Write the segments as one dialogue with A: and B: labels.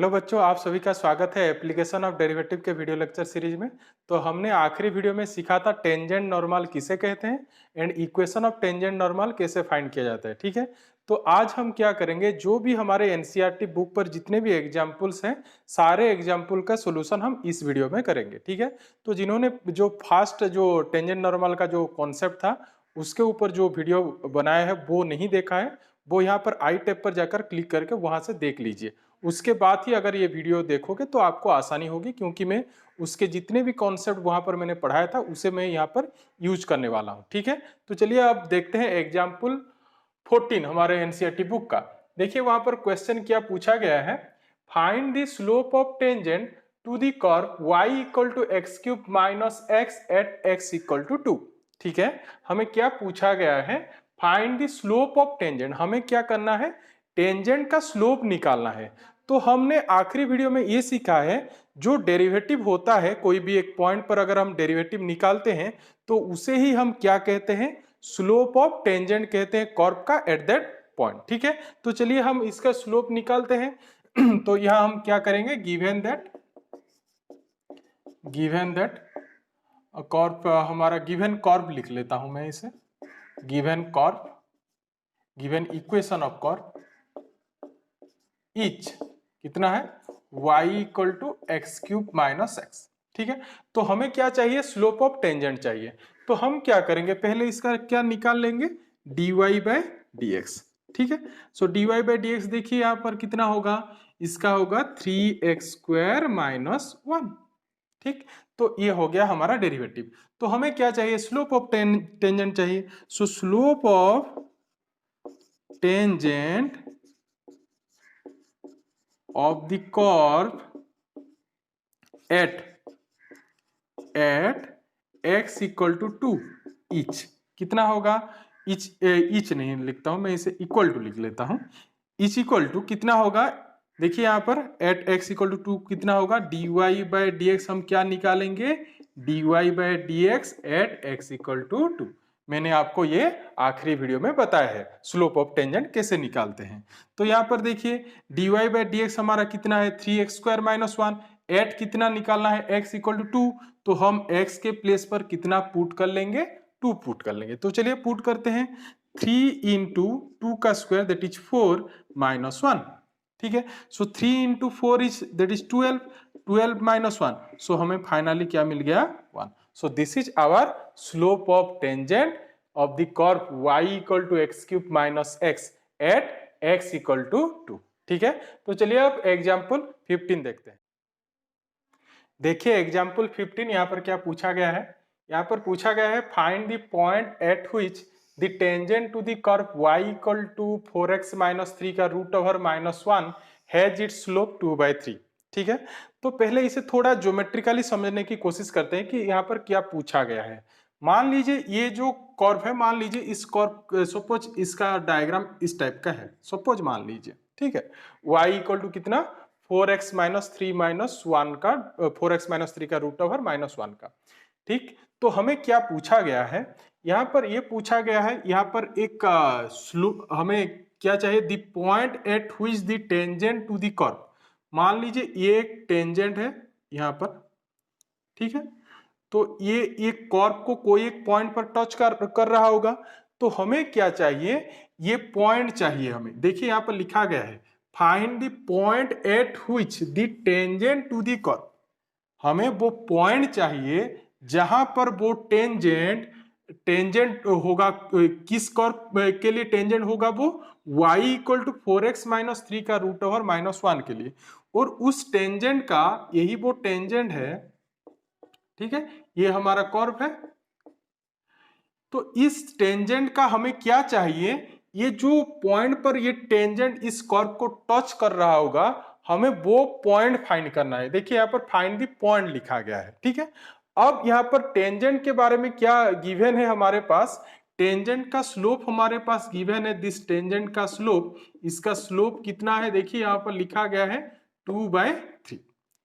A: Hello बच्चों, आप सभी का स्वागत है एप्लीकेशन ऑफ डेरिवेटिव के वीडियो लेक्चर सीरीज में। तो हमने आखिरी वीडियो में सीखा था टेंजेंट नॉर्मल किसे कहते हैं and equation of tangent normal कैसे फाइंड किया जाता है। ठीक है, तो आज हम क्या करेंगे, जो भी हमारे एनसीईआरटी बुक पर जितने भी एग्जाम्पल्स हैं सारे एग्जाम्पल का सोल्यूशन हम इस वीडियो में करेंगे। ठीक है, तो जिन्होंने जो फास्ट जो टेंजेंट नॉर्मल का जो कॉन्सेप्ट था उसके ऊपर जो वीडियो बनाया है वो नहीं देखा है, वो यहाँ पर आई टैब पर जाकर क्लिक करके वहां से देख लीजिए। उसके बाद ही अगर ये वीडियो देखोगे तो आपको आसानी होगी, क्योंकि मैं उसके जितने भी कॉन्सेप्ट वहां पर मैंने पढ़ाया था उसे मैं यहाँ पर यूज करने वाला हूँ। ठीक है, तो चलिए अब देखते हैं एग्जाम्पल 14 हमारे एनसीईआरटी बुक का। देखिए वहां पर क्वेश्चन क्या पूछा गया है, find the slope of tangent to the curve y equal to x cube minus x at x equal to 2। ठीक है, हमें क्या पूछा गया है, find the slope of tangent. हमें क्या करना है, टेंजेंट का स्लोप निकालना है। तो हमने आखिरी वीडियो में ये सीखा है, जो डेरिवेटिव होता है कोई भी एक पॉइंट पर अगर हम डेरिवेटिव निकालते हैं तो उसे ही हम क्या कहते हैं, स्लोप ऑफ टेंजेंट कहते हैं कर्व का एट दैट पॉइंट। ठीक है, तो चलिए हम इसका स्लोप निकालते हैं। तो यहां हम क्या करेंगे, गिवन दैट कर्व, हमारा गिवन कर्व लिख लेता हूं मैं इसे, given curve, given equation of curve etch कितना है, y equal to x cube minus x. ठीक है, तो हमें क्या चाहिए, स्लोप ऑफ टेंजेंट चाहिए। तो हम क्या करेंगे, पहले इसका क्या निकाल लेंगे, dy बाय डी एक्स। ठीक है, सो dy बाय डी एक्स देखिए यहां पर कितना होगा, इसका होगा 3x स्क्वायर माइनस 1। ठीक, तो ये हो गया हमारा डेरिवेटिव। तो हमें क्या चाहिए, स्लोप ऑफ टेंजेंट चाहिए। So slope of tangent of the curve at x equal to 2 इच कितना होगा, इच नहीं लिखता हूं मैं, इसे इक्वल टू लिख लेता हूं। इच इक्वल टू कितना होगा, देखिए यहां पर एट x इक्वल टू 2 कितना होगा, dy बाय डी एक्स हम क्या निकालेंगे, dy by D X at x equal to 2। मैंने आपको ये आखिरी वीडियो में बताया है स्लोप ऑफ टेंजेंट कैसे निकालते हैं। तो यहाँ पर देखिए dy बाय डी एक्स हमारा कितना है, 3x स्क्वायर माइनस 1। एट कितना निकालना है, x इक्वल टू 2, तो हम x के प्लेस पर कितना पुट कर लेंगे, 2 पुट कर लेंगे। तो चलिए पुट करते हैं, 3 इंटू 2 का स्क्वायर दैट इज 4 माइनस 1। ठीक है, सो 3 into 4 is that is 12, 12 minus 1, सो हमें फाइनली क्या मिल गया, 1। So this is our slope of tangent of the curve y equal to x cube minus x at x equal to 2। ठीक है, तो चलिए अब एग्जाम्पल 15 देखते हैं। देखिए एग्जाम्पल 15 यहाँ पर क्या पूछा गया है, यहाँ पर पूछा गया है find the point at which the tangent to the curve y equal to 4x minus 3 का root over minus 1 has its slope 2/3। ठीक है, तो पहले इसे थोड़ा ज्योमेट्रिकली समझने की कोशिश करते हैं कि यहाँ पर क्या पूछा गया है। मान लीजिए ये जो कर्व है, मान लीजिए इस कर्व, सपोज इसका डायग्राम इस टाइप का है, सपोज मान लीजिए। ठीक है, y इक्वल टू कितना, 4x माइनस 3 माइनस 1 का, 4x माइनस 3 का रूट ओवर माइनस 1 का। ठीक, तो हमें क्या पूछा गया है, यहाँ पर ये पूछा गया है, यहाँ पर एक हमें क्या चाहिए, the point at which the tangent to the curve. मान लीजिए ये एक टेंजेंट है यहाँ पर। ठीक है, तो ये कर्व को कोई एक पॉइंट पर टच कर रहा होगा, तो हमें क्या चाहिए, ये पॉइंट चाहिए हमें। देखिए यहाँ पर लिखा गया है find the point at which the tangent to the curve. हमें वो पॉइंट चाहिए जहां पर वो टेंजेंट होगा, किस कर्व के लिए टेंजेंट होगा, वो y equal to 4x minus 3 का रूट ओवर माइनस 1 के लिए। और उस टेंजेंट का यही वो टेंजेंट है। ठीक है, ये हमारा कर्व है। तो इस टेंजेंट का हमें क्या चाहिए, ये जो पॉइंट पर ये टेंजेंट इस कर्व को टच कर रहा होगा, हमें वो पॉइंट फाइंड करना है। देखिए यहाँ पर फाइंड द पॉइंट लिखा गया है। ठीक है, अब यहाँ पर टेंजेंट के बारे में क्या गिवन है हमारे पास, टेंजेंट का स्लोप हमारे पास गिवन है, दिस टेंजेंट का स्लोप, इसका स्लोप कितना है, देखिए यहाँ पर लिखा गया है 2/3।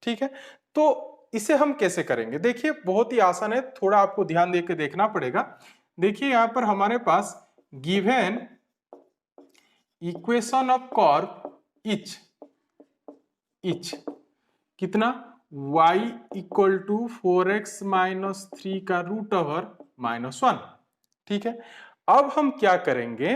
A: ठीक है, तो इसे हम कैसे करेंगे, देखिए बहुत ही आसान है, थोड़ा आपको ध्यान देकर देखना पड़ेगा। देखिए यहां पर हमारे पास given equation of curve each, each कितना y equal to 4x minus 3 का रूट ओवर -1। ठीक है, अब हम क्या करेंगे,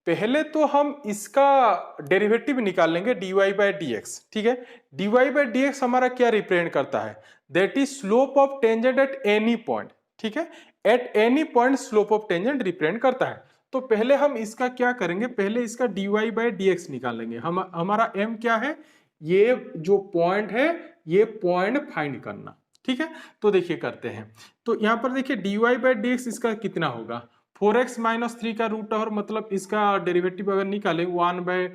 A: पहले तो हम इसका डेरिवेटिव निकाल लेंगे dy बाई डी एक्स। ठीक है, dy बाई डी एक्स हमारा क्या रिप्रेजेंट करता है, that is slope of tangent at any point. ठीक है, eight any point slope of tangent represent करता है। तो पहले हम इसका क्या करेंगे, पहले इसका dy बाई डी एक्स निकाल लेंगे। हमारा m क्या है, ये जो पॉइंट है ये पॉइंट फाइंड करना। ठीक है, तो देखिए करते हैं। तो यहाँ पर देखिए dy बाई डी एक्स इसका कितना होगा, 4x माइनस 3 का रूट ओवर, मतलब इसका डेरिवेटिव अगर निकाले 1 by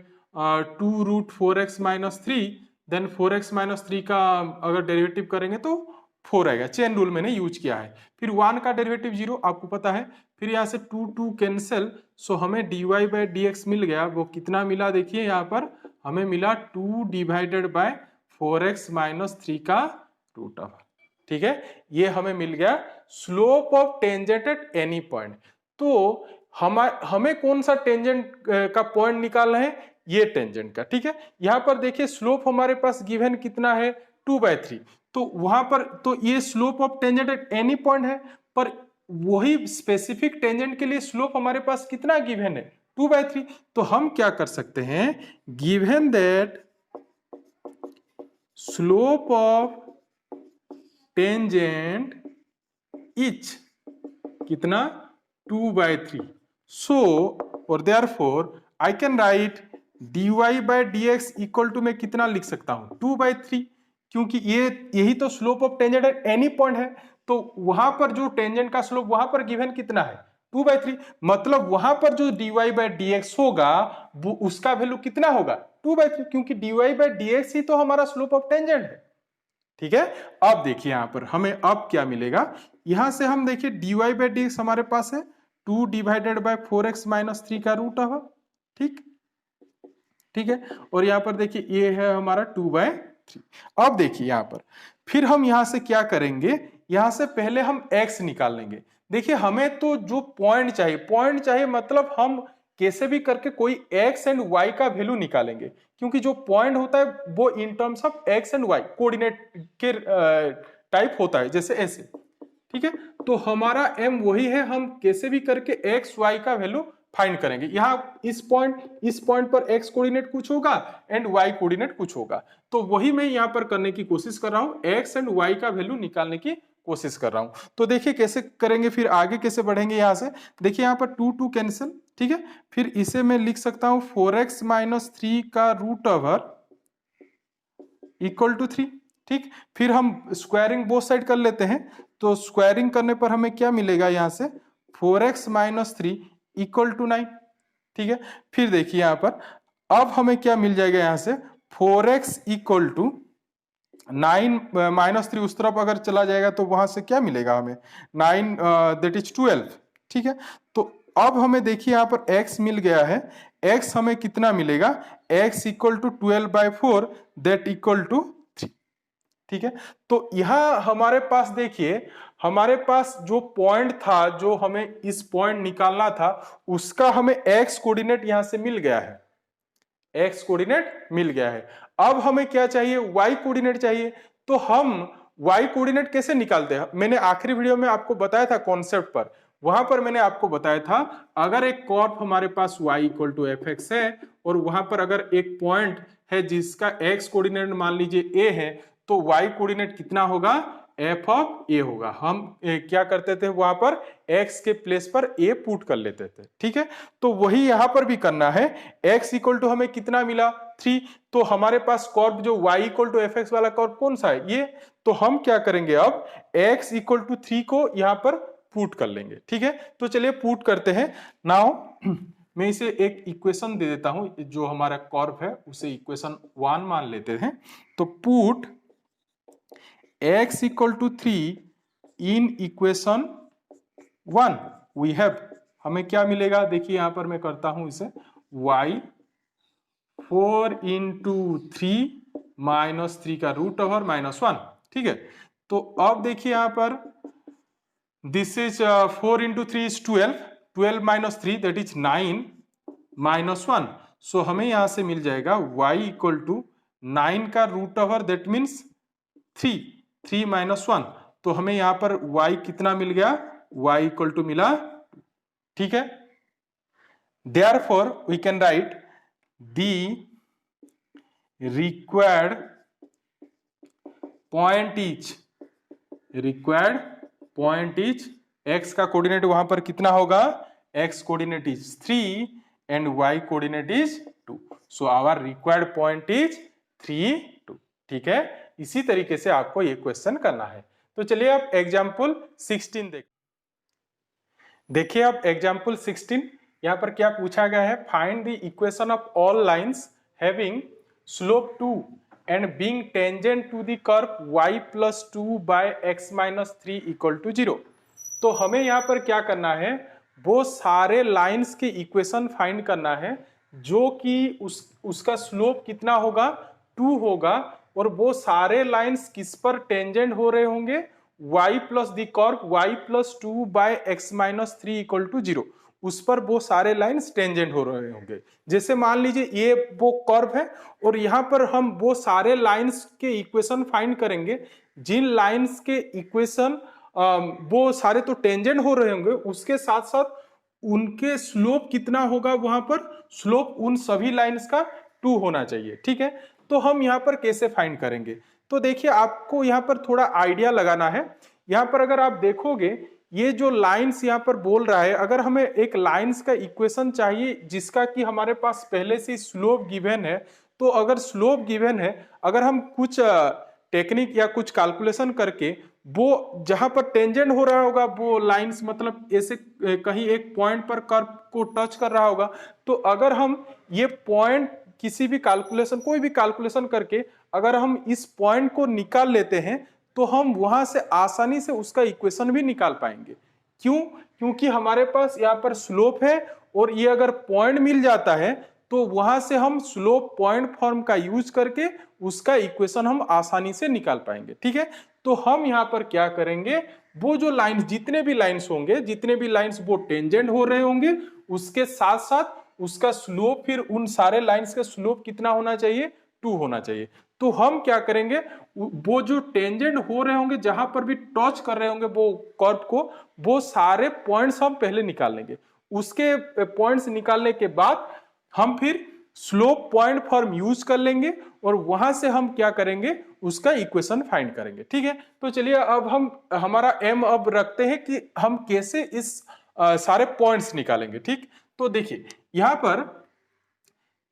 A: 2 root 4x minus 3, then 4x minus 3 का अगर डेरिवेटिव करेंगे तो 4 आएगा। चेन रूल मैंने यूज किया है। फिर 1 का डेरिवेटिव 0 आपको पता है, फिर यहाँ से 2 कैंसिल, सो हमें dy बाई डी एक्स मिल गया। वो कितना मिला देखिए, यहाँ पर हमें मिला 2 डिवाइडेड बाय 4x माइनस 3 का रूट ओवर। ठीक है, ये हमें मिल गया slope of tangent at any point. तो हमें कौन सा टेंजेंट का पॉइंट निकालना है, ये टेंजेंट का। ठीक है, यहां पर देखिए स्लोप हमारे पास गिवन कितना है 2/3, तो वहां पर तो ये slope of tangent at any point है, पर वही स्पेसिफिक टेंजेंट के लिए स्लोप हमारे पास कितना गिवन है 2/3। तो हम क्या कर सकते हैं, given that slope of tangent इच कितना 2/3, सो और therefore I can write dy by D x equal to मैं कितना लिख सकता हूं 2/3, क्योंकि यही तो slope of tangent at any point है। तो वहां पर जो टेंजेंट का स्लोप वहां पर गिवन कितना है 2/3, मतलब वहां पर जो dy बाई डी एक्स होगा वो उसका वैल्यू कितना होगा 2/3, क्योंकि dy बाई डी एक्स ही तो हमारा स्लोप ऑफ टेंजेंट है। ठीक है, अब देखिए यहां पर हमें अब क्या मिलेगा, यहां से हम देखिए dy बाई डी एक्स हमारे पास है 2 डिवाइडेड बाय 4x माइनस 3 का रूट ओवर। ठीक है, और यहां पर देखिए ये है हमारा 2/3। अब देखिए यहां पर फिर हम यहां से क्या करेंगे, यहां से पहले हम x निकाल लेंगे। देखिए हमें तो जो पॉइंट चाहिए मतलब हम कैसे भी करके कोई x एंड y का वैल्यू निकालेंगे, क्योंकि जो पॉइंट होता है वो in terms of x and y coordinate के टाइप होता है, जैसे ऐसे। ठीक है, तो हमारा m वही है, हम कैसे भी करके x y का वैल्यू फाइंड करेंगे। यहाँ इस पॉइंट पर x कोऑर्डिनेट कुछ होगा एंड y कोऑर्डिनेट कुछ होगा, तो वही मैं यहाँ पर करने की कोशिश कर रहा हूँ, x एंड y का वैल्यू निकालने की कोशिश कर रहा हूँ। तो देखिए कैसे करेंगे, फिर आगे कैसे बढ़ेंगे। यहाँ से देखिए यहाँ पर 2 कैंसिल। ठीक है, फिर इसे मैं लिख सकता हूँ 4x माइनस 3 का रूट ओवर इक्वल टू 3। ठीक, फिर हम स्क्वायरिंग बोथ साइड कर लेते हैं, तो स्क्वायरिंग करने पर हमें क्या मिलेगा, यहाँ से 4x माइनस 3 इक्वल टू 9। ठीक है, फिर देखिए यहाँ पर अब हमें क्या मिल जाएगा, यहाँ से 4x इक्वल टू 9 माइनस 3 उस तरफ अगर चला जाएगा तो वहां से क्या मिलेगा हमें 9 दैट इज 12। ठीक है, तो अब हमें देखिए यहाँ पर x मिल गया है, x हमें कितना मिलेगा, x equal to 12/4 that equal to 3। ठीक है, तो यहां हमारे पास देखिए हमारे पास जो पॉइंट था, जो हमें इस पॉइंट निकालना था, उसका हमें x कोऑर्डिनेट यहां से मिल गया है, x कोऑर्डिनेट मिल गया है। अब हमें क्या चाहिए, y कोऑर्डिनेट चाहिए। तो हम y कोऑर्डिनेट कैसे निकालते हैं, मैंने आखिरी वीडियो में आपको बताया था कॉन्सेप्ट पर, वहां पर मैंने आपको बताया था अगर एक कर्व हमारे पास y इक्वल टू fx है और वहां पर अगर एक पॉइंट है जिसका x कोऑर्डिनेट मान लीजिए a है, तो y कोऑर्डिनेट कितना होगा, f ऑफ a होगा। हम क्या करते थे, वहां पर x के प्लेस पर a पुट कर लेते थे। ठीक है, तो वही यहां पर भी करना है। x इक्वल टू हमें कितना मिला 3, तो हमारे पास कर्व जो y इक्वल टू fx वाला कर्व कौन सा है, ये। तो हम क्या करेंगे, अब x इक्वल टू 3 को यहां पर पुट कर लेंगे। ठीक है, तो चलिए पुट करते हैं। नाउ मैं इसे एक इक्वेशन दे देता हूं, जो हमारा कर्व है उसे इक्वेशन 1 मान लेते हैं। तो put x equal to 3 in equation 1 we have, हमें क्या मिलेगा, देखिए यहां पर मैं करता हूं इसे, y 4 इंटू 3 माइनस 3 का रूट ओवर -1। ठीक है, तो अब देखिए यहां पर this is 4 into 3 is 12 minus 3 that is 9 -1। सो हमें यहां से मिल जाएगा y इक्वल टू 9 का root over that means 3 minus 1, तो हमें यहां पर y कितना मिल गया, y इक्वल टू मिला, ठीक है। Therefore we can write the required point is x का कोऑर्डिनेट वहां पर कितना होगा, x coordinate is 3 and y coordinate is 2, so our required point is 3, 2, ठीक है। इसी तरीके से आपको ये क्वेश्चन करना है। तो चलिए अब एग्जाम्पल 16 देखिए अब एग्जाम्पल 16 यहां पर क्या पूछा गया है, find the equation of all lines having slope 2 and being tangent to the curve y plus 2 by x minus 3 equal to 0। तो हमें यहाँ पर क्या करना है, वो सारे लाइंस के इक्वेशन फाइंड करना है जो कि उसका स्लोप कितना होगा, 2 होगा, और वो सारे लाइंस किस पर टेंजेंट हो रहे होंगे, y plus the curve y plus 2 by x minus 3 equal to 0, उस पर वो सारे लाइंस टेंजेंट हो रहे होंगे। जैसे मान लीजिए ये वो कर्व है और यहाँ पर हम वो सारे लाइंस के इक्वेशन फाइंड करेंगे, जिन लाइंस के इक्वेशन वो सारे तो टेंजेंट हो रहे होंगे, उसके साथ साथ उनके स्लोप कितना होगा, वहां पर स्लोप उन सभी लाइंस का 2 होना चाहिए, ठीक है। तो हम यहाँ पर कैसे फाइंड करेंगे, तो देखिए आपको यहाँ पर थोड़ा आइडिया लगाना है। यहाँ पर अगर आप देखोगे ये जो लाइंस यहाँ पर बोल रहा है, अगर हमें एक लाइंस का इक्वेशन चाहिए जिसका कि हमारे पास पहले से स्लोप गिवन है, तो अगर स्लोप गिवन है, अगर हम कुछ टेक्निक या कुछ कैलकुलेशन करके वो जहां पर टेंजेंट हो रहा होगा वो लाइंस, मतलब ऐसे कहीं एक पॉइंट पर कर्व को टच कर रहा होगा, तो अगर हम ये पॉइंट किसी भी कैलकुलेशन, कोई भी कैलकुलेशन करके अगर हम इस पॉइंट को निकाल लेते हैं तो हम वहां से आसानी से उसका इक्वेशन भी निकाल पाएंगे। क्यों? क्योंकि हमारे पास यहाँ पर स्लोप है और ये अगर पॉइंट मिल जाता है तो वहां से हम स्लोप पॉइंट फॉर्म का यूज करके उसका इक्वेशन हम आसानी से निकाल पाएंगे, ठीक है। तो हम यहाँ पर क्या करेंगे, वो जो लाइंस, जितने भी लाइंस होंगे, जितने भी लाइंस वो टेंजेंट हो रहे होंगे, उसके साथ साथ उसका स्लोप, फिर उन सारे लाइंस का स्लोप कितना होना चाहिए, 2 होना चाहिए। तो हम क्या करेंगे, वो जो टेंजेंट हो रहे होंगे, जहां पर भी टच कर रहे होंगे वो कर्व को, वो सारे पॉइंट्स हम पहले निकाल लेंगे। उसके पॉइंट्स निकालने के बाद हम फिर स्लोप पॉइंट फॉर्म यूज कर लेंगे और वहां से हम क्या करेंगे, उसका इक्वेशन फाइंड करेंगे, ठीक है। तो चलिए अब हम हमारा एम अब रखते हैं कि हम कैसे इस सारे पॉइंट्स निकालेंगे, ठीक। तो देखिए यहां पर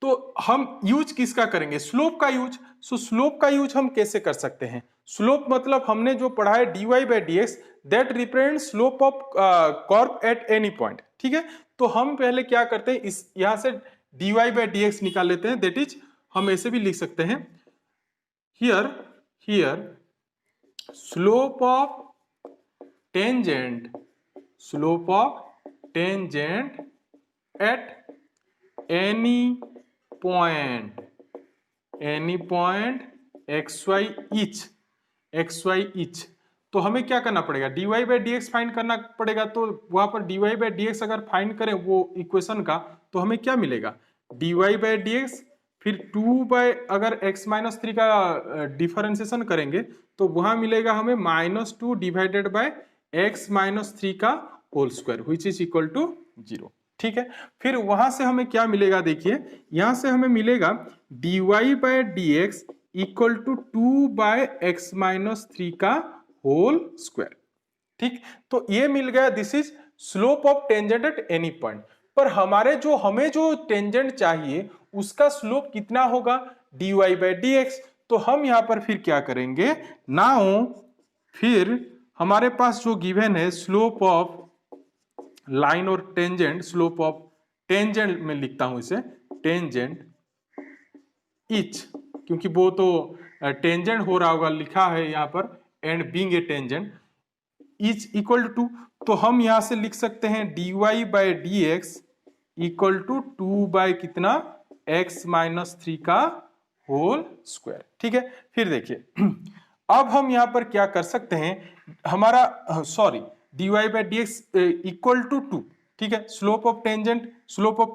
A: तो हम यूज किसका करेंगे, स्लोप का यूज। सो स्लोप का यूज हम कैसे कर सकते हैं, स्लोप मतलब हमने जो पढ़ा है dy by D x that represent slope of curve at any point, ठीक है। तो हम पहले क्या करते हैं, इस यहां से dy बाई डी एक्स निकाल लेते हैं, दैट इज हम ऐसे भी लिख सकते हैं, here slope of tangent eight any point xy each। तो हमें क्या करना पड़ेगा, dy by D x find करना पड़ेगा। तो वहां पर dy बाई डी एक्स अगर फाइंड करें वो इक्वेशन का, तो हमें क्या मिलेगा, dy बाई डी एक्स, फिर 2 बाय अगर x माइनस 3 का डिफरेंशिएशन करेंगे तो वहां मिलेगा हमें -2 डिवाइडेड बाय x माइनस 3 का whole square which is equal to 0, ठीक है। फिर वहां से हमें क्या मिलेगा, देखिए यहां से हमें मिलेगा dy by D x equal to 2 by x minus 3 का होल स्क्वायर, ठीक। तो ये मिल गया, this is slope of tangent at any point. पर हमें जो टेंजेंट चाहिए उसका स्लोप कितना होगा, dy बाय डी एक्स। तो हम यहां पर फिर क्या करेंगे, नाउ फिर हमारे पास जो गिवन है स्लोप ऑफ लाइन और टेंजेंट, स्लोप ऑफ टेंजेंट में लिखता हूं इसे टेंजेंट इच, क्योंकि वो तो टेंजेंट हो रहा होगा, लिखा है यहां पर and being a tangent is equal to, तो हम यहां से लिख सकते हैं dy by D x equal to 2 by कितना, x माइनस 3 का होल स्क्वायर, ठीक है। फिर देखिए अब हम यहां पर क्या कर सकते हैं, हमारा dy by D x equal to 2, ठीक है। स्लोप ऑफ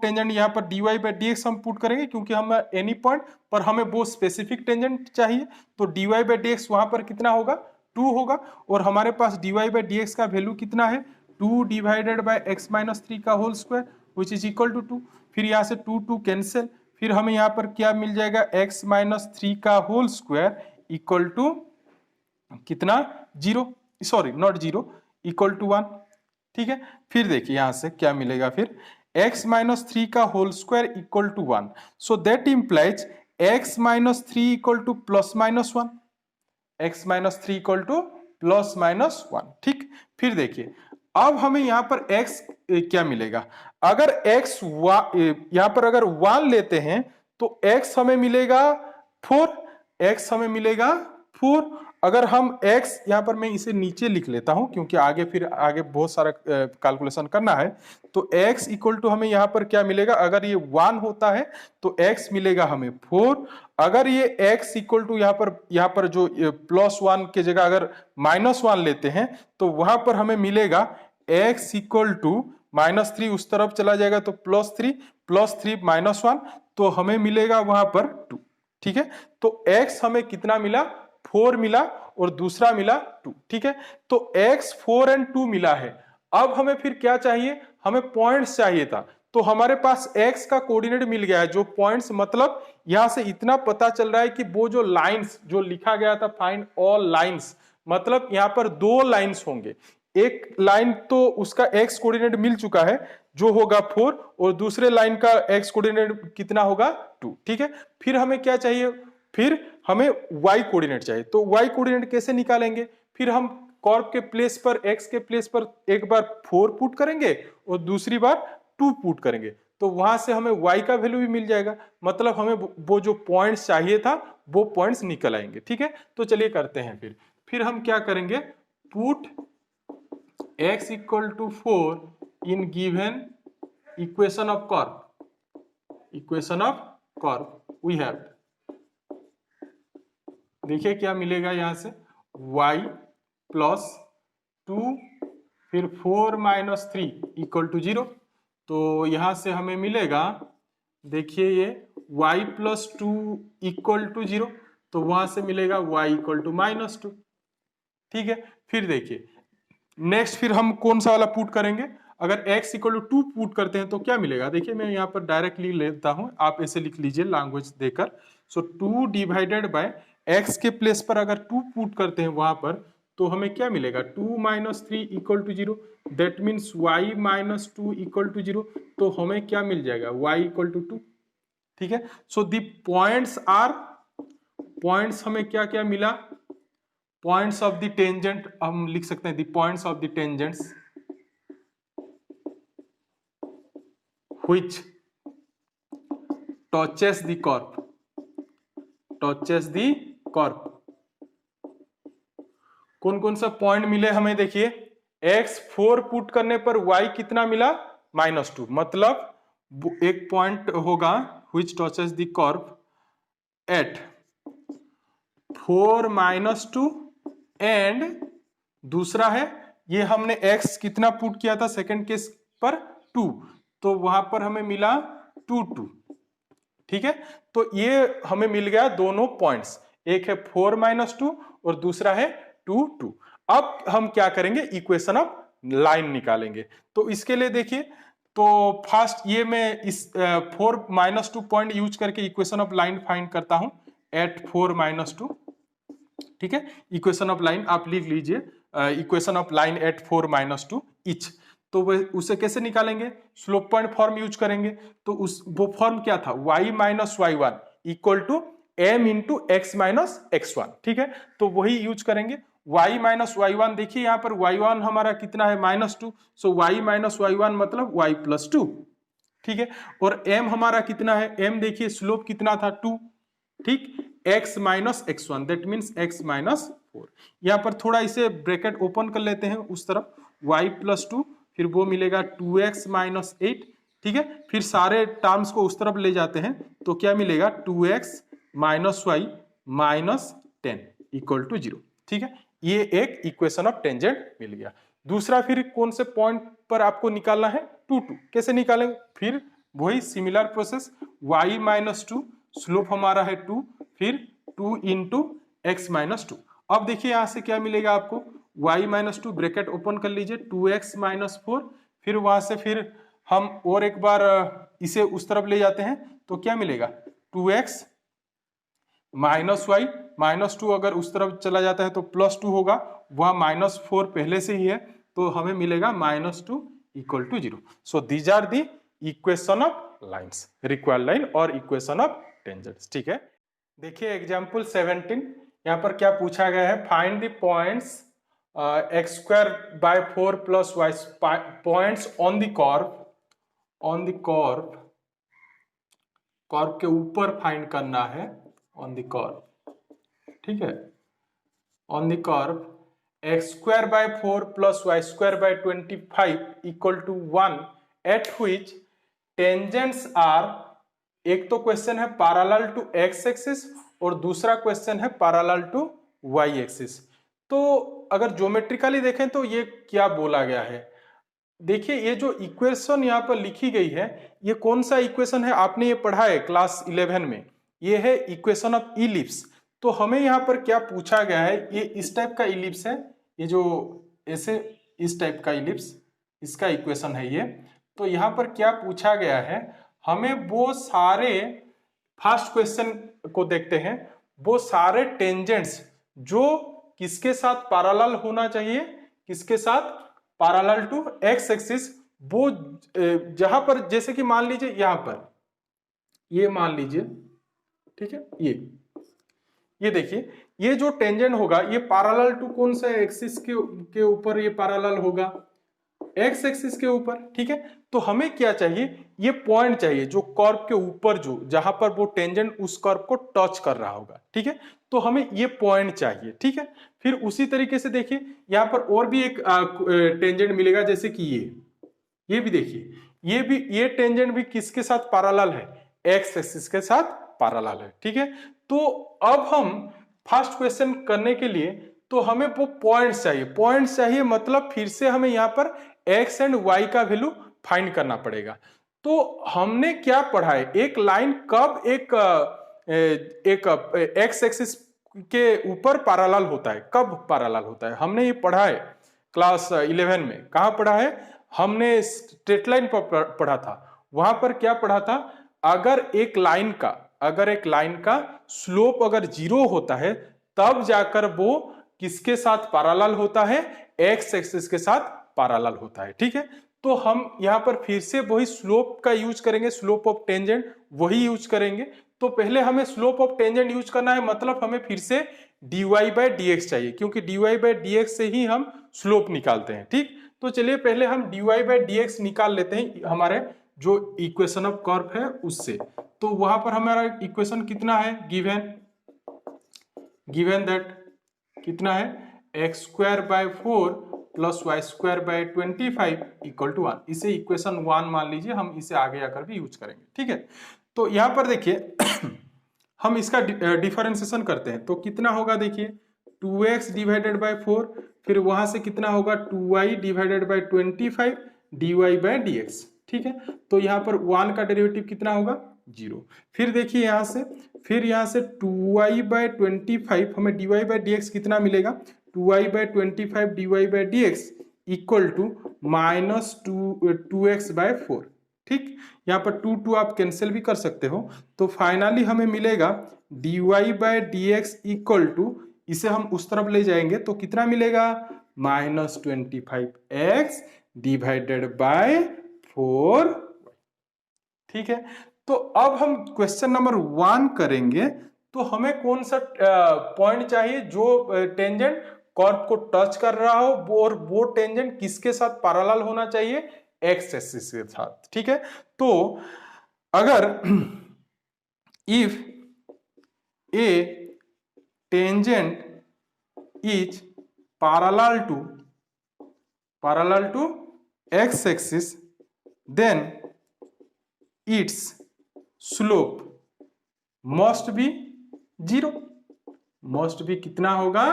A: टेंजेंट यहाँ पर dy बाई dx हम पुट करेंगे क्योंकि हम एनी पॉइंट पर हमें वो स्पेसिफिक टेंजेंट चाहिए, तो dy बाई dx वहां पर कितना होगा 2 होगा, और हमारे पास dy बाई dx का वैल्यू कितना है 2 डिवाइडेड बाई x माइनस 3 का whole square which is equal to 2। फिर यहाँ से 2 कैंसिल, फिर हमें यहाँ पर क्या मिल जाएगा x माइनस 3 का होल स्क्वायर इक्वल टू कितना 0, सॉरी नॉट 0, इक्वल टू 1। ठीक है, फिर देखिए यहां से क्या मिलेगा, फिर x माइनस 3 का whole square equal to 1, so that implies x minus 3 equal to plus minus 1, x minus 3 equal to plus minus 1। ठीक, फिर देखिए अब हमें यहां पर x क्या मिलेगा, अगर x यहां पर अगर 1 लेते हैं तो x हमें मिलेगा 4, x हमें मिलेगा 4। अगर हम x यहां पर मैं इसे नीचे लिख लेता हूं क्योंकि आगे बहुत सारा कैलकुलेशन करना है, तो x इक्वल टू हमें यहां पर क्या मिलेगा, अगर ये 1 होता है तो x मिलेगा हमें 4, अगर ये x इक्वल टू यहां पर जो प्लस 1 के जगह अगर माइनस 1 लेते हैं तो वहां पर हमें मिलेगा x इक्वल टू माइनस 3 उस तरफ चला जाएगा तो प्लस 3 माइनस 1, तो हमें मिलेगा वहां पर 2। ठीक है, तो x हमें कितना मिला 4 मिला और दूसरा मिला 2। ठीक है, तो x 4 एंड 2 मिला है। अब हमें फिर क्या चाहिए, हमें पॉइंट्स चाहिए था, तो हमारे पास x का कोऑर्डिनेट मिल गया है, जो पॉइंट्स मतलब यहां से इतना पता चल रहा है कि वो जो लाइंस जो लिखा गया था फाइंड ऑल लाइंस, मतलब यहां पर 2 लाइंस होंगे, एक लाइन तो उसका x कोऑर्डिनेट मिल चुका है जो होगा 4 और दूसरे लाइन का x कोऑर्डिनेट कितना होगा 2। ठीक है, फिर हमें क्या चाहिए, फिर हमें y कोऑर्डिनेट चाहिए, तो y कोऑर्डिनेट कैसे निकालेंगे, फिर हम कॉर्ब के प्लेस पर x के प्लेस पर एक बार 4 पुट करेंगे और दूसरी बार 2 पुट करेंगे, तो वहां से हमें y का वैल्यू भी मिल जाएगा, मतलब हमें वो जो पॉइंट्स चाहिए था वो पॉइंट्स निकल आएंगे। ठीक है, तो चलिए करते हैं, फिर हम क्या करेंगे, put x equal to 4 in given equation of curve we have, देखिए क्या मिलेगा यहां से y प्लस 2 फिर 4 माइनस 3 इक्वल टू 0, तो यहां से हमें मिलेगा, देखिए ये y प्लस 2 इक्वल टू 0, तो वहां से मिलेगा y इक्वल टू माइनस 2। ठीक है, फिर देखिए नेक्स्ट फिर हम कौन सा वाला पुट करेंगे, अगर x इक्वल टू 2 पुट करते हैं तो क्या मिलेगा, देखिए मैं यहाँ पर डायरेक्टली लेता हूं, आप ऐसे लिख लीजिए लैंग्वेज देकर, सो 2 डिवाइडेड बाय x के प्लेस पर अगर 2 पुट करते हैं वहां पर तो हमें क्या मिलेगा 2 minus 3 equal to 0, that means y minus 2 equal to 0, तो हमें क्या मिल जाएगा y इक्वल टू 2। ठीक है, सो दी पॉइंट्स हमें क्या क्या मिला, पॉइंट्स ऑफ द टेंजेंट हम लिख सकते हैं, the points of the tangents which touches the curve, कौन कौन सा पॉइंट मिले हमें, देखिए x 4 पुट करने पर y कितना मिला -2, मतलब एक पॉइंट होगा which touches the curve at 4 -2 and दूसरा है ये हमने x कितना पुट किया था सेकंड केस पर 2, तो वहां पर हमें मिला 2। ठीक है, तो ये हमें मिल गया दोनों पॉइंट्स, एक है 4 -2 और दूसरा है 2। अब हम क्या करेंगे, इक्वेशन ऑफ लाइन निकालेंगे, तो इसके लिए देखिए, तो फर्स्ट ये मैं इस 4 -2 पॉइंट यूज करके इक्वेशन ऑफ लाइन फाइंड करता हूं एट 4 -2। ठीक है, इक्वेशन ऑफ लाइन आप लिख लीजिए, equation of line at 4 -2 etch, तो उसे कैसे निकालेंगे, स्लोप पॉइंट फॉर्म यूज करेंगे, तो वो फॉर्म क्या था, y minus y1 equal to m into x minus x1। ठीक है, तो वही यूज करेंगे, y माइनस y1, देखिए यहाँ पर y1 हमारा कितना है -2, सो y माइनस y1 मतलब y प्लस 2। ठीक है, और m हमारा कितना है, m देखिए स्लोप कितना था 2, ठीक, x minus x1 that means x minus 4, यहाँ पर थोड़ा इसे ब्रैकेट ओपन कर लेते हैं उस तरफ, y प्लस 2 फिर वो मिलेगा 2x माइनस 8। ठीक है, फिर सारे टर्म्स को उस तरफ ले जाते हैं तो क्या मिलेगा 2x minus y minus 10 equal to 0। ठीक है, ये एक इक्वेशन ऑफ टेंजेंट मिल गया। दूसरा फिर कौन से पॉइंट पर आपको निकालना है, 2 2। कैसे निकालेंगे, फिर वही similar process, y minus 2, slope हमारा है 2, फिर 2 इंटू एक्स माइनस 2। अब देखिए यहां से क्या मिलेगा आपको, y माइनस 2 ब्रैकेट ओपन कर लीजिए, 2x माइनस 4, फिर वहां से फिर हम और एक बार इसे उस तरफ ले जाते हैं तो क्या मिलेगा, 2x माइनस वाई, माइनस 2 अगर उस तरफ चला जाता है तो प्लस 2 होगा, वह माइनस 4 पहले से ही है तो हमें मिलेगा minus 2 equal to 0। So these are the equation of lines, required line और इक्वेशन ऑफ टेंजेंट्स। ठीक है, देखिए एग्जांपल 17, यहाँ पर क्या पूछा गया है, find the points x square by 4 plus y points on the curve, curve के ऊपर फाइंड करना है, ऑन द कर्व, ठीक है, on the curve x square by 4 plus y square by 25 equal to 1 at which tangents are, एक तो question है parallel to x axis और दूसरा क्वेश्चन है पैरेलल टू वाई एक्सिस। तो अगर ज्योमेट्रिकली देखें तो ये क्या बोला गया है, देखिए ये जो इक्वेशन यहाँ पर लिखी गई है, ये कौन सा इक्वेशन है, आपने ये पढ़ा है क्लास 11 में, ये है इक्वेशन ऑफ इलिप्स। तो हमें यहाँ पर क्या पूछा गया है, ये इस टाइप का इलिप्स है, ये जो ऐसे इस टाइप का इलिप्स, इसका इक्वेशन है ये। तो यहाँ पर क्या पूछा गया है, हमें वो सारे, फर्स्ट क्वेश्चन को देखते हैं, वो सारे टेंजेंट्स जो किसके साथ पैरेलल होना चाहिए, किसके साथ पैरेलल टू एक्स एक्सिस, वो जहां पर जैसे कि मान लीजिए यहां पर ये मान लीजिए, ठीक है, ये देखिए ये जो टेंजेंट होगा ये पैरेलल टू कौन सा एक्सिस के ऊपर ये पैरेलल होगा, एक्स एक्सिस के ऊपर। ठीक है, तो हमें क्या चाहिए, ये पॉइंट चाहिए जो कर्व के ऊपर, जो जहां पर वो टेंजेंट उस कर्व को टच कर रहा होगा। ठीक है, तो हमें ये पॉइंट चाहिए। ठीक है, फिर उसी तरीके से देखिए यहां पर और भी एक टेंजेंट मिलेगा, जैसे कि ये भी देखिए, ये टेंजेंट भी किसके साथ पैरेलल है, एक्स एक्सिस के साथ पैरेलल है। ठीक है, तो अब हम फर्स्ट क्वेश्चन करने के लिए तो हमें वो पॉइंट्स चाहिए, पॉइंट्स चाहिए मतलब फिर से हमें यहाँ पर एक्स एंड वाई का वैल्यू फाइंड करना पड़ेगा। तो हमने क्या पढ़ा है, एक लाइन कब एक एक्स एक्सिस के ऊपर पैरेलल होता है, कब पैरेलल होता है, हमने ये पढ़ा है क्लास 11 में। कहाँ पढ़ा है, हमने स्ट्रेट लाइन पर पढ़ा था। वहां पर क्या पढ़ा था, अगर एक लाइन का स्लोप अगर 0 होता है तब जाकर वो किसके साथ पैरेलल होता है, एक्स एक्सिस के साथ पैरेलल होता है। ठीक है, तो हम यहां पर फिर से वही स्लोप का यूज करेंगे, स्लोप ऑफ टेंजेंट वही यूज करेंगे। तो पहले हमें स्लोप ऑफ टेंजेंट यूज करना है, मतलब हमें फिर से dy बाय dx चाहिए, क्योंकि dy बाय dx से ही हम स्लोप निकालते हैं। ठीक, तो चलिए पहले हम dy बाय dx निकाल लेते हैं हमारे जो इक्वेशन ऑफ कर्व है उससे। तो वहां पर हमारा इक्वेशन कितना है, गिवन दैट कितना है, x square by 4 plus y square by 25 equal to 1। इसे इक्वेशन 1 मान लीजिए, हम इसे आगे आकर भी यूज करेंगे। ठीक है, तो यहां पर देखिए हम इसका डिफरेंशिएशन करते हैं तो कितना होगा, देखिए 2x डिवाइडेड बाय 4, फिर वहां से कितना होगा 2y divided by 25 dy by dx। ठीक है, तो यहाँ पर 1 का डेरिवेटिव कितना होगा, 0। फिर देखिए यहाँ से, फिर यहाँ से 2y बाय 25, हमें dy बाय dx कितना मिलेगा, 2y by 25 dy by dx equal to minus 2x by 4। ठीक, यहाँ पर 2 आप कैंसिल भी कर सकते हो, तो फाइनली हमें मिलेगा dy by dx equal to, इसे हम उस तरफ ले जाएंगे तो कितना मिलेगा, माइनस 25x डिवाइडेड बाय 4। ठीक है, तो अब हम क्वेश्चन नंबर 1 करेंगे। तो हमें कौन सा पॉइंट चाहिए जो टेंजेंट कर्व को टच कर रहा हो, और वो टेंजेंट किसके साथ पैरेलल होना चाहिए, एक्स एक्सिस के साथ। ठीक है, तो अगर if a tangent is parallel to x axis then its slope must be 0, must be कितना होगा,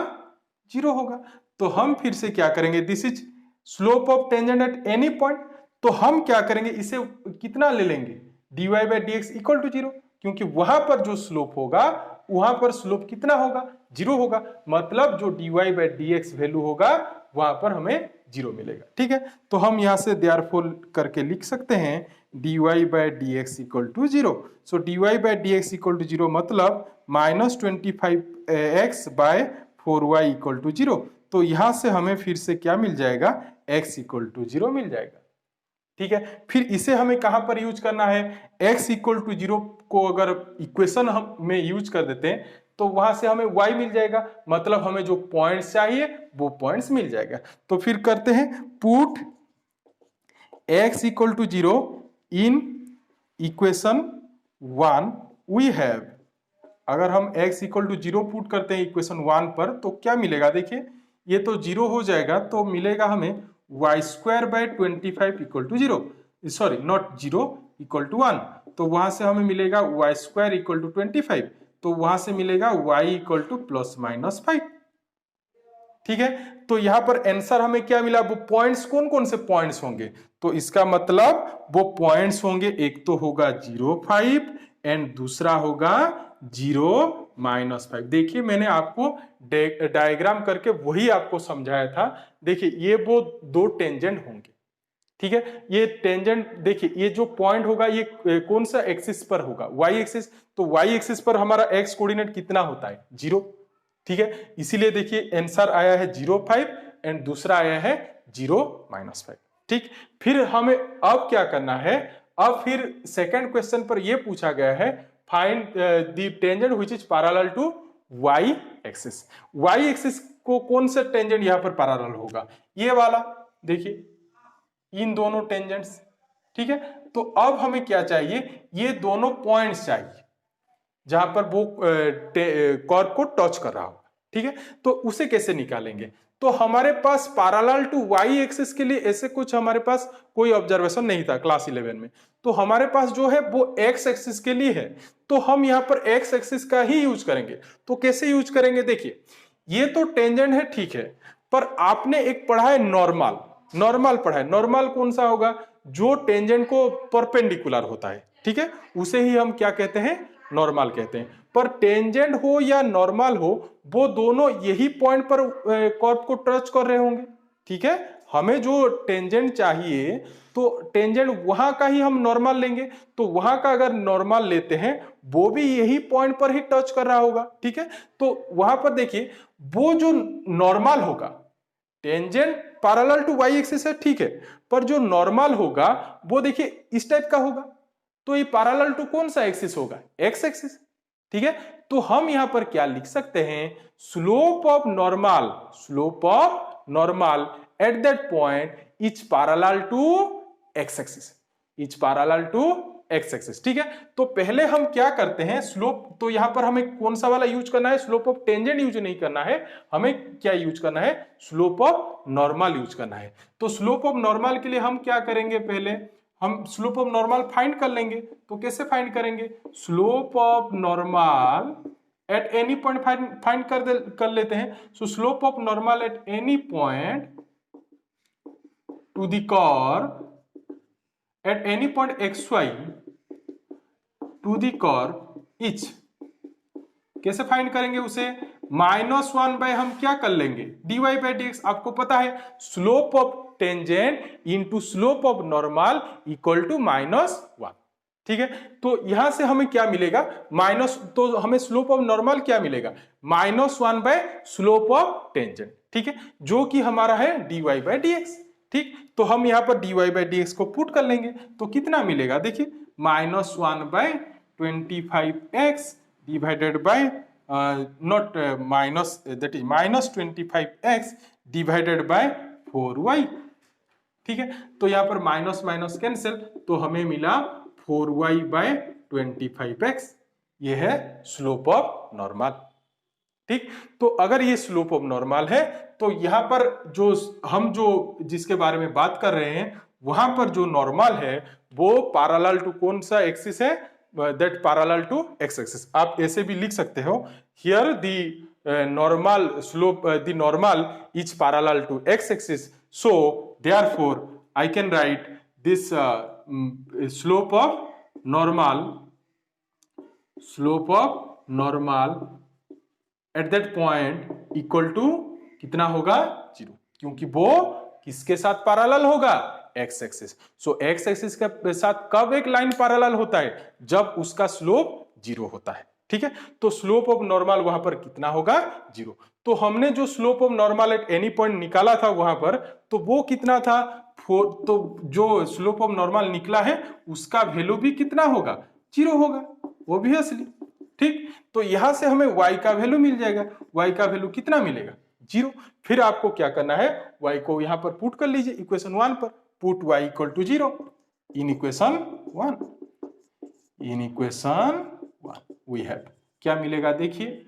A: 0 होगा। तो हम फिर से क्या करेंगे, this is slope of tangent at any point, तो हम क्या करेंगे, इसे कितना ले लेंगे, dy by D x equal to zero, क्योंकि वहां पर जो स्लोप होगा वहां पर स्लोप कितना होगा, जीरो होगा, मतलब जो dy by D x value होगा वहां पर हमें जीरो मिलेगा। ठीक है, तो हम यहां से देयरफॉर करके लिख सकते हैं dy by D x equal to zero. So dy by D x equal to zero मतलब -25x bye 4y equal to zero. तो यहां से हमें फिर से क्या मिल जाएगा, x इक्वल टू जीरो मिल जाएगा। ठीक है, फिर इसे हमें कहां पर यूज करना है, x इक्वल टू जीरो को अगर इक्वेशन हम में यूज कर देते हैं तो वहां से हमें y मिल जाएगा, मतलब हमें जो पॉइंट्स चाहिए वो पॉइंट्स मिल जाएगा। तो फिर करते हैं put x equal to zero in equation 1 we have. अगर हम x equal to zero put करते हैं इक्वेशन 1 पर तो क्या मिलेगा, देखिए ये तो जीरो हो जाएगा, तो मिलेगा हमें y square by 25 equal to zero, sorry not zero equal to 1, तो वहां से हमें मिलेगा वाई स्क्वायर इक्वल टू 25, तो वहां से मिलेगा y equal to plus minus 5। ठीक है, तो यहां पर आंसर हमें क्या मिला, वो पॉइंट्स कौन कौन से पॉइंट्स होंगे, तो इसका मतलब वो पॉइंट्स होंगे, एक तो होगा 0 5 एंड दूसरा होगा 0 -5। देखिए मैंने आपको डायग्राम करके वही आपको समझाया था। देखिए ये वो दो टेंजेंट होंगे। ठीक है, ये टेंजेंट देखिए, ये जो पॉइंट होगा ये कौन सा एक्सिस पर होगा, वाई एक्सिस, तो वाई एक्सिस पर हमारा एक्स कोऑर्डिनेट कितना होता है, 0। ठीक है, इसीलिए देखिए आंसर आया है 0 5 एंड दूसरा आया है 0 -5। ठीक, फिर हमें अब क्या करना है, अब फिर सेकंड क्वेश्चन पर यह पूछा गया है find the tangent which is parallel to y axis. Y axis को कौन सा टेंजेंट यहां पर पैरेलल होगा, ये वाला, देखिए इन दोनों टेंजेंट्स। ठीक है, तो अब हमें क्या चाहिए, ये दोनों पॉइंट्स चाहिए जहां पर वो कर्व को टच कर रहा हो। ठीक है, तो उसे कैसे निकालेंगे, तो हमारे पास पैरेलल टू वाई एक्सिस के लिए ऐसे कुछ हमारे पास कोई ऑब्जर्वेशन नहीं था क्लास 11 में, तो हमारे पास जो है वो एक्स एक्सिस के लिए है, तो हम यहां पर एक्स एक्सिस का ही यूज करेंगे। तो कैसे यूज करेंगे, देखिए ये तो टेंजेंट है, ठीक है, पर आपने एक पढ़ा है नॉर्मल, नॉर्मल पढ़ा है, नॉर्मल कौन सा होगा, जो टेंजेंट को परपेंडिकुलर होता है। ठीक है, उसे ही हम क्या कहते हैं, नॉर्मल कहते हैं। पर टेंजेंट हो या नॉर्मल हो, वो दोनों यही पॉइंट पर कर्व को टच कर रहे होंगे। ठीक है, हमें जो टेंजेंट चाहिए तो टेंजेंट वहां का ही हम नॉर्मल लेंगे, तो वहां का अगर नॉर्मल लेते हैं वो भी यही पॉइंट पर ही टच कर रहा होगा। ठीक है, तो वहां पर देखिए वो जो नॉर्मल होगा, tangent parallel to y axis है, ठीक है, पर जो नॉर्मल होगा वो देखिए इस टाइप का होगा, तो ये पैरेलल टू कौन सा एक्सिस होगा, एक्स एक्सिस। ठीक है, तो हम यहां पर क्या लिख सकते हैं, slope of normal, slope of normal at that point is parallel to x axis, is parallel to x axis. ठीक है, तो पहले हम क्या करते हैं, स्लोप, तो यहां पर हमें कौन सा वाला यूज करना है, स्लोप ऑफ टेंजेंट यूज नहीं करना है, हमें क्या यूज करना है, स्लोप ऑफ नॉर्मल यूज करना है। तो स्लोप ऑफ नॉर्मल के लिए हम क्या करेंगे, पहले हम स्लोप ऑफ नॉर्मल फाइंड कर लेंगे। तो कैसे फाइंड करेंगे, slope of normal at any point find कर लेते हैं। So slope of normal at any point to the curve at any point xy to the curve is, कैसे फाइंड करेंगे उसे, -1 बाय हम क्या कर लेंगे, dy बाई डी एक्स। आपको पता है slope of tangent into slope of normal equal to -1। ठीक है, तो यहां से हमें क्या मिलेगा, माइनस, तो हमें स्लोप ऑफ नॉर्मल क्या मिलेगा, -1 बाय स्लोप ऑफ टेंजेंट। ठीक है, जो कि हमारा है dy बाई डी एक्स। ठीक, तो हम यहां पर dy बाई डी एक्स को पुट कर लेंगे, तो कितना मिलेगा, देखिए -1 by 25x divided by not minus, that is -25x divided by 4y। ठीक है, तो यहां पर माइनस माइनस कैंसिल, तो हमें मिला 4y बाय 25x, ये है स्लोप ऑफ नॉर्मल। ठीक, तो अगर ये स्लोप ऑफ नॉर्मल है तो यहां पर जो हम जो जिसके बारे में बात कर रहे हैं वहां पर जो नॉर्मल है वो पैरेलल टू कौन सा एक्सिस है, that parallel to x axis. आप ऐसे भी लिख सकते हो, here the normal slope, the normal is parallel to x axis, So therefore I can write this slope of normal at that point equal to कितना होगा 0, क्योंकि वो किसके साथ पैरेलल होगा एक्स एक्सिस। सो एक्स एक्सिस के साथ कब एक लाइन पैरेलल होता है, जब उसका स्लोप 0 होता है। ठीक है, तो स्लोप ऑफ नॉर्मल वहां पर कितना होगा 0। तो हमने जो slope of normal at any point निकाला था वहां पर, तो वो कितना था 4, तो जो स्लोप ऑफ नॉर्मल निकला है उसका वैल्यू भी कितना होगा 0 होगा ऑब्वियसली। ठीक, तो यहां से हमें y का वैल्यू मिल जाएगा, y का वैल्यू कितना मिलेगा 0। फिर आपको क्या करना है, y को यहां पर पुट कर लीजिए इक्वेशन 1 पर, put y equal to 0 in equation 1 we have क्या मिलेगा, देखिए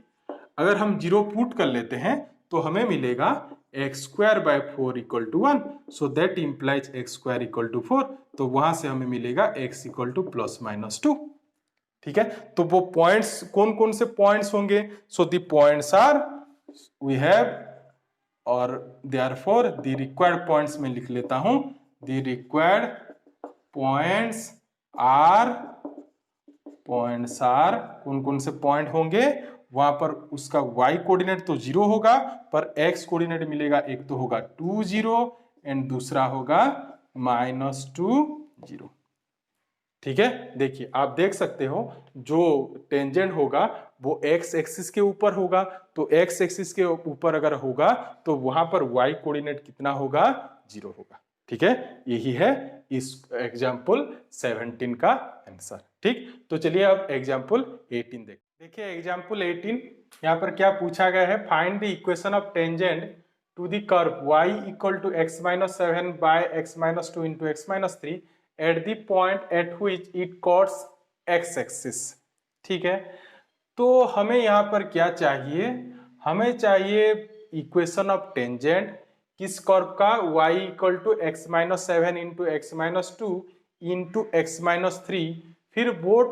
A: अगर हम 0 पुट कर लेते हैं तो हमें मिलेगा x square by 4 equal to 1, so that implies x square equal to 4, तो वहां से हमें मिलेगा x equal to plus minus 2। ठीक है, तो वो पॉइंट्स कौन कौन से पॉइंट्स होंगे, so the points are we have, और देयरफॉर द रिक्वायर्ड पॉइंट्स में लिख लेता हूं, द रिक्वायर्ड पॉइंट्स आर कौन कौन से पॉइंट होंगे वहां पर, उसका y कोऑर्डिनेट तो 0 होगा, पर x कोऑर्डिनेट मिलेगा, एक तो होगा 2 0 एंड दूसरा होगा -2 0। ठीक है, देखिए आप देख सकते हो जो टेंजेंट होगा वो x एक्सिस के ऊपर होगा, तो x एक्सिस के ऊपर अगर होगा तो वहां पर y कोऑर्डिनेट कितना होगा 0 होगा। ठीक है, यही है इस एग्जाम्पल 17 का आंसर। ठीक, तो चलिए अब एग्जाम्पल 18 देखिए एग्जाम्पल 18 यहाँ पर क्या पूछा गया है, find the equation of tangent to the curve y equal to x-7 by x-2 into x-3 at the point at which it cuts x axis. ठीक है, तो हमें यहाँ पर क्या चाहिए, हमें चाहिए इक्वेशन ऑफ टेंजेंट किस कर्व का, y equal to x-7 into x-2 into x-3, फिर वो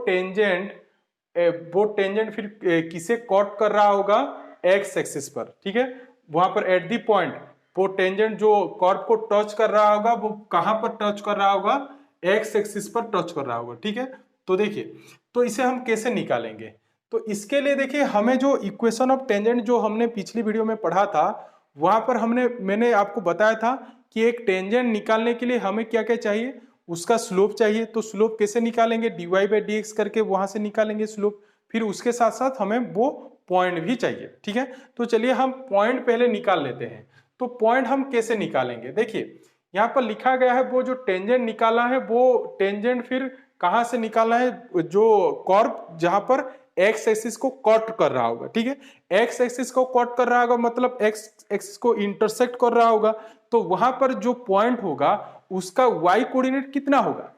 A: टेंजेंट फिर किसे कॉट कर रहा होगा x एक्सिस पर। ठीक है, वहां पर एट दी पॉइंट वो टेंजेंट जो कर्व को टच कर रहा होगा वो कहां पर टच कर रहा होगा, x एक्सिस पर टच कर रहा होगा। ठीक है, तो देखिए तो इसे हम कैसे निकालेंगे, तो इसके लिए देखिए हमें जो इक्वेशन ऑफ टेंजेंट जो हमने पिछली वीडियो में पढ़ा था वहां पर मैंने आपको बताया था कि एक टेंजेंट निकालने के लिए हमें क्या क्या चाहिए, उसका स्लोप चाहिए। तो स्लोप कैसे निकालेंगे, dy बाई dx करके वहां से निकालेंगे स्लोप, फिर उसके साथ साथ हमें वो पॉइंट भी चाहिए। ठीक है, तो चलिए हम पॉइंट पहले निकाल लेते हैं। तो पॉइंट हम कैसे निकालेंगे, देखिए यहाँ पर लिखा गया है वो जो टेंजेंट निकाला है वो टेंजेंट फिर कहां से निकाला है, जो कर्व जहां पर एक्स एक्सिस को कट कर रहा होगा। ठीक है, एक्स एक्सिस को कट कर रहा होगा मतलब एक्स एक्सिस को इंटरसेक्ट कर रहा होगा, तो वहां पर जो पॉइंट होगा उसका y कोऑर्डिनेट कितना होगा,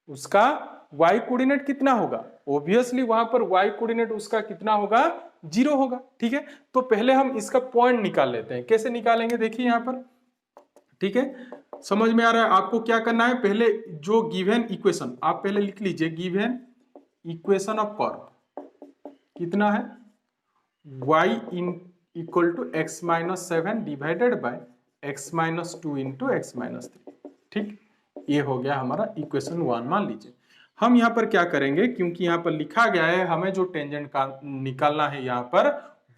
A: उसका y कोऑर्डिनेट कितना होगा, ऑब्वियसली वहां पर y कोऑर्डिनेट उसका कितना होगा 0 होगा। ठीक है, तो पहले हम इसका पॉइंट निकाल लेते हैं, कैसे निकालेंगे देखिए यहाँ पर। ठीक है, समझ में आ रहा है आपको क्या करना है, पहले जो गिवन इक्वेशन आप पहले लिख लीजिए, गिवन इक्वेशन ऑफ कर्व कितना है, y equal to x-7 divided by x-2 into x-3। ठीक, ये हो गया हमारा इक्वेशन 1 मान लीजिए। हम यहाँ पर क्या करेंगे, क्योंकि यहाँ पर लिखा गया है हमें जो टेंजेंट का निकालना है यहाँ पर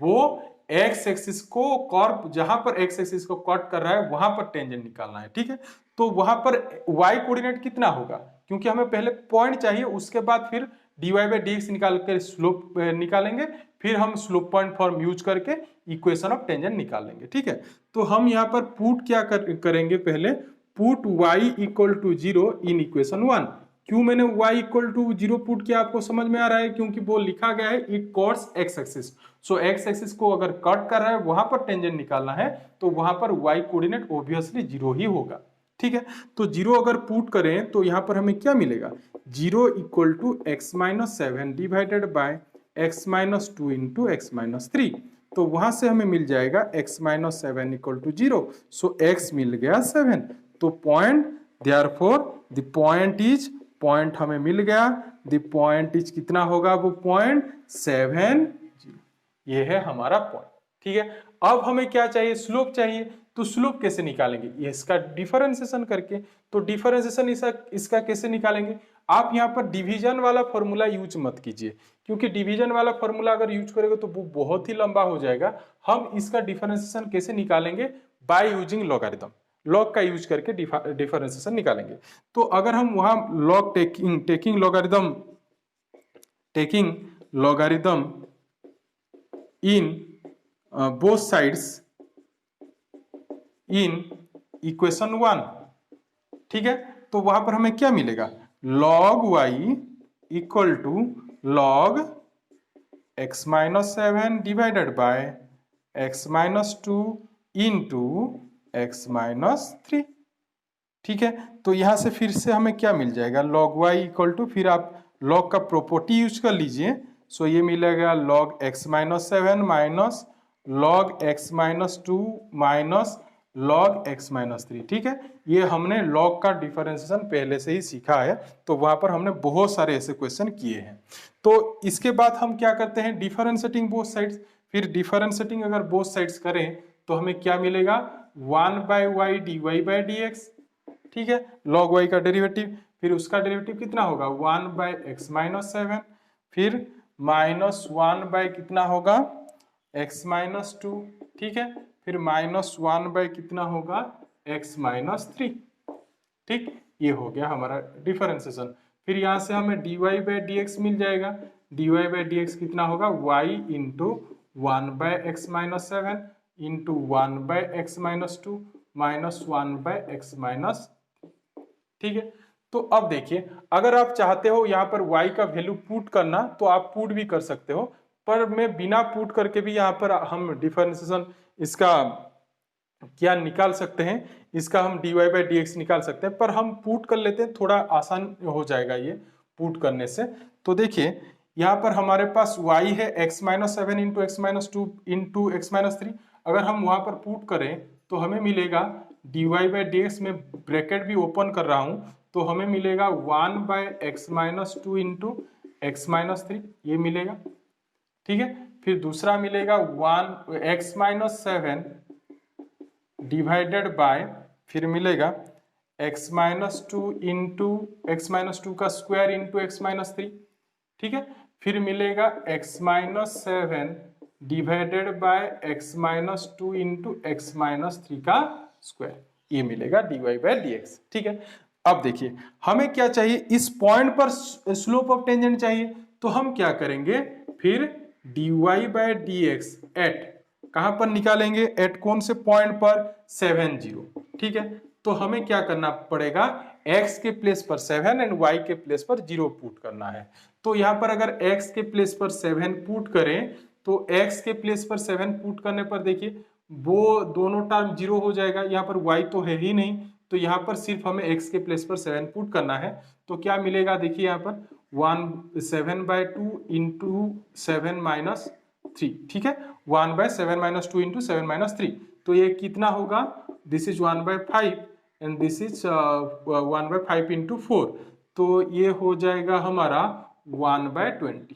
A: वो x एक्सिस को कर्व जहां पर x एक्सिस को कट कर रहा है वहां पर टेंजेंट निकालना है। ठीक है, तो वहां पर y कोऑर्डिनेट कितना होगा, क्योंकि हमें पहले पॉइंट चाहिए, उसके बाद फिर dy बाई dx निकाल कर स्लोप निकालेंगे, फिर हम स्लोप पॉइंट फॉर्म यूज करके इक्वेशन ऑफ टेंजेंट निकालेंगे। ठीक है, तो हम यहाँ पर पुट क्या करेंगे, पहले put y equal to 0 in equation 1। क्यों मैंने y इक्वल टू 0 पुट किया, आपको समझ में आ रहा है, क्योंकि वो लिखा गया है इट कॉट्स x एक्सिस। सो x एक्सिस को अगर कट कर रहा है वहां पर टेंजेंट निकालना है तो वहां पर y कोऑर्डिनेट ऑब्वियसली 0 ही होगा। ठीक है, तो 0 अगर पुट करें तो यहाँ पर हमें क्या मिलेगा, 0 equal to x-7 divided by x-2 into x-3, तो वहां से हमें मिल जाएगा x-7 equal to 0, so x मिल गया 7। तो point therefore the point is, point हमें मिल गया, द पॉइंट इज कितना होगा, वो पॉइंट 7 0, ये है हमारा पॉइंट। ठीक है, अब हमें क्या चाहिए, स्लोप चाहिए। तो स्लोप कैसे निकालेंगे, ये इसका डिफरेंशिएशन करके। तो डिफरेंशिएशन इसका कैसे निकालेंगे, आप यहाँ पर डिवीजन वाला फॉर्मूला यूज मत कीजिए, क्योंकि डिवीजन वाला फॉर्मूला अगर यूज करेंगे तो वो बहुत ही लंबा हो जाएगा। हम इसका डिफरेंशिएशन कैसे निकालेंगे, बाय यूजिंग लॉगरिथम, लॉग का यूज करके डिफरेंशिएशन निकालेंगे। तो अगर हम वहां log taking logarithm in both sides in equation 1, ठीक है, तो वहां पर हमें क्या मिलेगा, log y equal to log x minus 7 divided by x minus 2 into x minus 3, ठीक है। तो यहां से फिर से हमें क्या मिल जाएगा, log y इक्वल टू, फिर आप log का प्रॉपर्टी यूज कर लीजिए, सो ये मिलेगा log x minus 7 minus log x minus 2 minus log x minus 3, ठीक है। ये हमने log का डिफरेंशिएशन पहले से ही सीखा है, तो वहां पर हमने बहुत सारे ऐसे क्वेश्चन किए हैं। तो इसके बाद हम क्या करते हैं, डिफरेंशिएटिंग बोथ साइड्स। फिर डिफरेंशिएटिंग अगर बोथ साइड्स करें तो हमें क्या मिलेगा, 1/y dy बाई dx, ठीक है, log y का डेरिवेटिव, फिर उसका डेरिवेटिव कितना होगा 1/x माइनस 7, फिर माइनस 1 बाय कितना होगा x माइनस 2, ठीक है, फिर माइनस 1 बाय कितना होगा x माइनस 3, ठीक, ये हो गया हमारा डिफरेंशिएशन। फिर यहाँ से हमें dy बाई dx मिल जाएगा, dy बाई dx कितना होगा y into 1/x minus 7 into 1/x minus 2 minus 1/x minus, ठीक है। तो अब देखिए, अगर आप चाहते हो यहाँ पर y का वैल्यू पुट करना तो आप पुट भी कर सकते हो, पर मैं बिना पुट करके भी यहाँ पर हम डिफरेंशिएशन इसका क्या निकाल सकते हैं, इसका हम dy बाई dx निकाल सकते हैं, पर हम पुट कर लेते हैं, थोड़ा आसान हो जाएगा ये पुट करने से। तो देखिए यहाँ पर हमारे पास y है x minus 7 into x minus 2 into x minus 3, अगर हम वहां पर पुट करें तो हमें मिलेगा dy बाई dx में ब्रैकेट भी ओपन कर रहा हूं, तो हमें मिलेगा 1/x minus 2 into x minus 3, ये मिलेगा, ठीक है। फिर दूसरा मिलेगा 1x माइनस 7 डिवाइडेड बाय, फिर मिलेगा x minus 2 into x minus 2 का स्क्वायर इंटू एक्स माइनस 3, ठीक है, फिर मिलेगा x minus 7 divided by x minus 2 into x minus 3 का स्क्वायर, ये मिलेगा dy बाई dx, ठीक है। अब देखिए हमें क्या चाहिए, इस पॉइंट पर स्लोप ऑफ टेंजेंट चाहिए, तो हम क्या करेंगे, फिर dy बाई dx एट कहां पर निकालेंगे, एट कौन से पॉइंट पर, 7 0, ठीक है। तो हमें क्या करना पड़ेगा, x के प्लेस पर 7 एंड y के प्लेस पर 0 पुट करना है। तो यहाँ पर अगर x के प्लेस पर 7 पुट करें तो x के प्लेस पर 7 पुट करने पर देखिए वो दोनों टर्म 0 हो जाएगा, यहाँ पर y तो है ही नहीं, तो यहाँ पर सिर्फ हमें x के प्लेस पर 7 पुट करना है। तो क्या मिलेगा, देखिए यहाँ पर 7/2 इंटू 7 माइनस 3, ठीक है, 1/7 माइनस 2 इंटू 7 माइनस 3, तो ये कितना होगा, this is 1/5 and this is 1/5 into 4, तो ये हो जाएगा हमारा 1/20,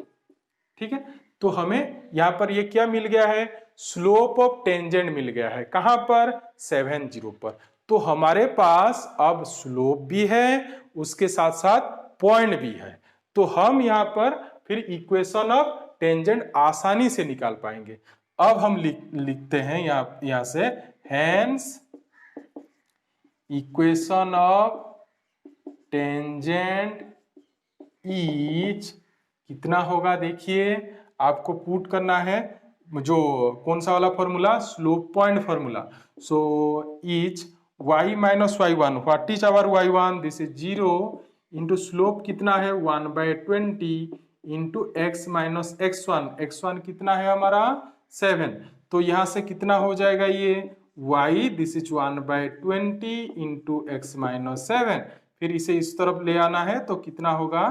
A: ठीक है। तो हमें यहाँ पर ये क्या मिल गया है, स्लोप ऑफ टेंजेंट मिल गया है, कहां पर, 7 0 पर। तो हमारे पास अब स्लोप भी है, उसके साथ साथ पॉइंट भी है, तो हम यहाँ पर फिर इक्वेशन ऑफ टेंजेंट आसानी से निकाल पाएंगे। अब हम लिखते हैं यहां से, hence equation of tangent is कितना होगा, देखिए आपको पुट करना है जो कौन सा वाला formula, slope point formula. So is y minus y1, what is our y1, this is 0 into slope कितना है 1/20 इंटू एक्स माइनस x1 कितना है हमारा 7, तो यहां से कितना हो जाएगा ये y, this is 1/20 into x minus 7, फिर इसे इस तरफ ले आना है तो कितना होगा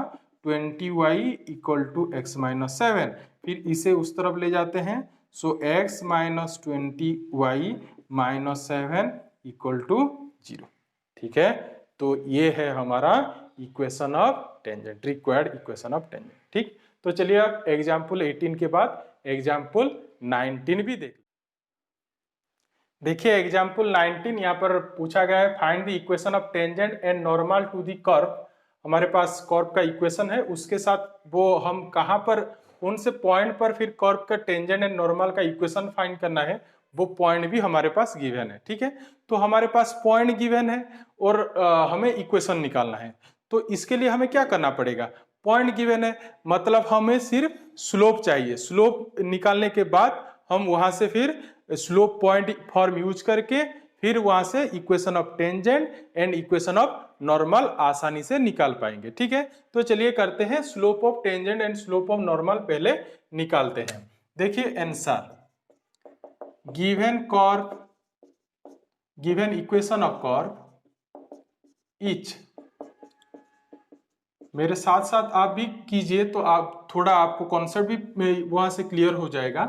A: 20y equal to x minus 7, फिर इसे उस तरफ ले जाते हैं, so x minus 20y minus 7 equal to 0, ठीक है। तो ये है हमारा equation of tangent, required equation of tangent, ठीक। तो चलिए अब एग्जाम्पल 18 के बाद एग्जाम्पल 19 भी देख। देखिए एग्जाम्पल 19 यहाँ पर पूछा गया है, find the equation of tangent and normal to the curve. हमारे पास कर्व का इक्वेशन है, उसके साथ वो हम कहाँ पर कौन से पॉइंट पर फिर कर्व का टेंजेंट एंड नॉर्मल का इक्वेशन फाइंड करना है, वो पॉइंट भी हमारे पास गिवन है। ठीक है, तो हमारे पास पॉइंट गिवन है और हमें इक्वेशन निकालना है। तो इसके लिए हमें क्या करना पड़ेगा, पॉइंट गिवन है मतलब हमें सिर्फ स्लोप चाहिए। स्लोप निकालने के बाद हम वहां से फिर स्लोप पॉइंट फॉर्म यूज करके फिर वहां से equation of tangent and equation of normal आसानी से निकाल पाएंगे। ठीक है, तो चलिए करते हैं, slope of tangent and slope of normal पहले निकालते हैं। देखिए answer, given curve, given equation of curve etch, मेरे साथ साथ आप भी कीजिए तो आप थोड़ा आपको कॉन्सेप्ट भी वहां से क्लियर हो जाएगा।